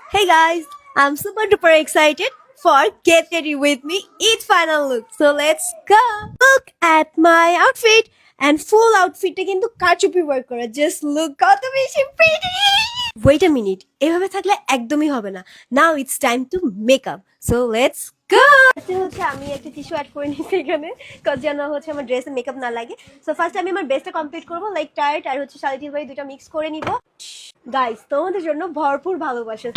Hey guys, I'm super duper excited for Get Ready With Me Eat Final Look. So let's go. Look at my outfit and full outfit কিন্তু কারচুপি war করা. Just look কত বেশি pretty. Wait a minute. এভাবে থাকলে একদমই হবে না. Now it's time to make up. So let's go. হচ্ছে আমি একটা টিস্যু অ্যাড করে নিয়েছি এখানে কারণ যেন হচ্ছে আমার ড্রেসে মেকআপ না লাগে. সো ফার্স্ট আমি আমার বেসটা কমপ্লিট করব লাইক টাইট আর হচ্ছে শাড়িটির বাড়ি দুটো মিক্স করে নিব. গাইস তোমাদের জন্য ভরপুর ভালোবাসা.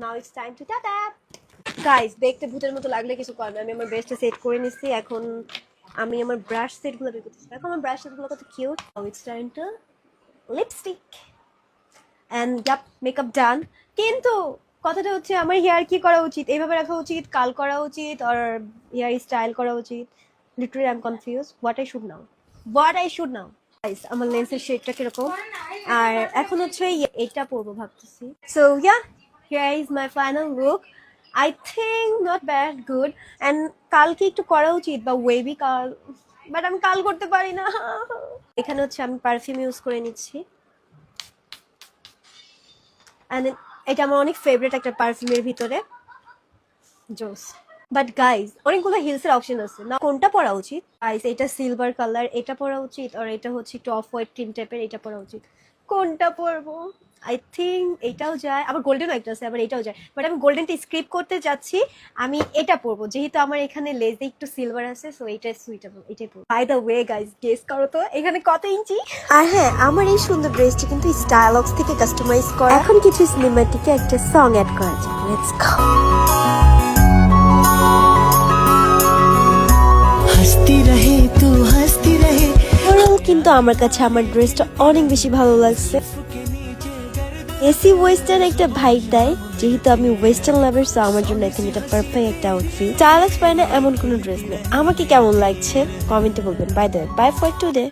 Now it's time to tap tap. Guys, দেখতে ভূতের মতো লাগলে কিছু করার আমি আমার ব্রাশটা সেট করে নিছি. এখন আমি আমার ব্রাশ সেটগুলো বের করতেছি. দেখো আমার ব্রাশ সেটগুলো কত cute. Now it's time to lipstick. And yep, makeup done. কিন্তু কথাটা হচ্ছে আমার হেয়ার কি করা উচিত? এইভাবে রাখা উচিত, কাল করা উচিত, or হেয়ার স্টাইল করা উচিত? Literally I'm confused. What I should now? Guys, আমার লেন্সের শেডটা কিরকম? আর এখন হচ্ছে এটা পরবো ভাবতেছি. So yeah. Here is my final look. I think not bad, good. And কালকে একটু করা উচিত বা ওয়েভি কাল, বাট আমি কাল করতে পারি না. এখানে হচ্ছে আমি পারফিউম ইউজ করে নিচ্ছি. And এটা আমার অনেক ফেভারিট একটা পারফিউমের ভিতরে. জোস. বাট গাইজ অনেকগুলো হিলসের অপশন আছে না, কোনটা পরা উচিত? গাইজ এটা সিলভার কালার, এটা পরা উচিত, আর এটা হচ্ছে একটু অফ হোয়াইট ক্রিম টাইপের, এটা পরা উচিত. কোনটা পরবো? আই থিঙ্ক এটাও যায়, আবার গোল্ডেনও একটা আছে, আবার এটাও যায়, বাট আমি গোল্ডেনটা স্কিপ করতে যাচ্ছি. আমি এটা পরবো যেহেতু আমার এখানে লেজে একটু সিলভার আছে, সো এটা সুইটেবল, এটাই পরবো. By the way guys guess করো তো এখানে কত ইঞ্চি? আর হ্যাঁ, আমার এই সুন্দর ড্রেসটি কিন্তু স্টাইলক্স থেকে কাস্টমাইজ করা. এখন কিছু সিনেমাটিকে একটা সং অ্যাড করা যায়. Let's go. हंसती रहे तू हंसती रहे. কিন্তু আমার কাছে আমার ড্রেসটা অনেক বেশি ভালো লাগছে. এসি ওয়েস্টার্ন একটা ভাইব দেয়, যেহেতু আমি ওয়েস্টার্ন লাভার, সো আমার জন্য এখানে এটা পারফেক্ট একটা আউটফিট. স্টাইলিশ পায় না এমন কোনো ড্রেস নেই. আমাকে কেমন লাগছে কমেন্টে বলবেন. By the way, bye for today.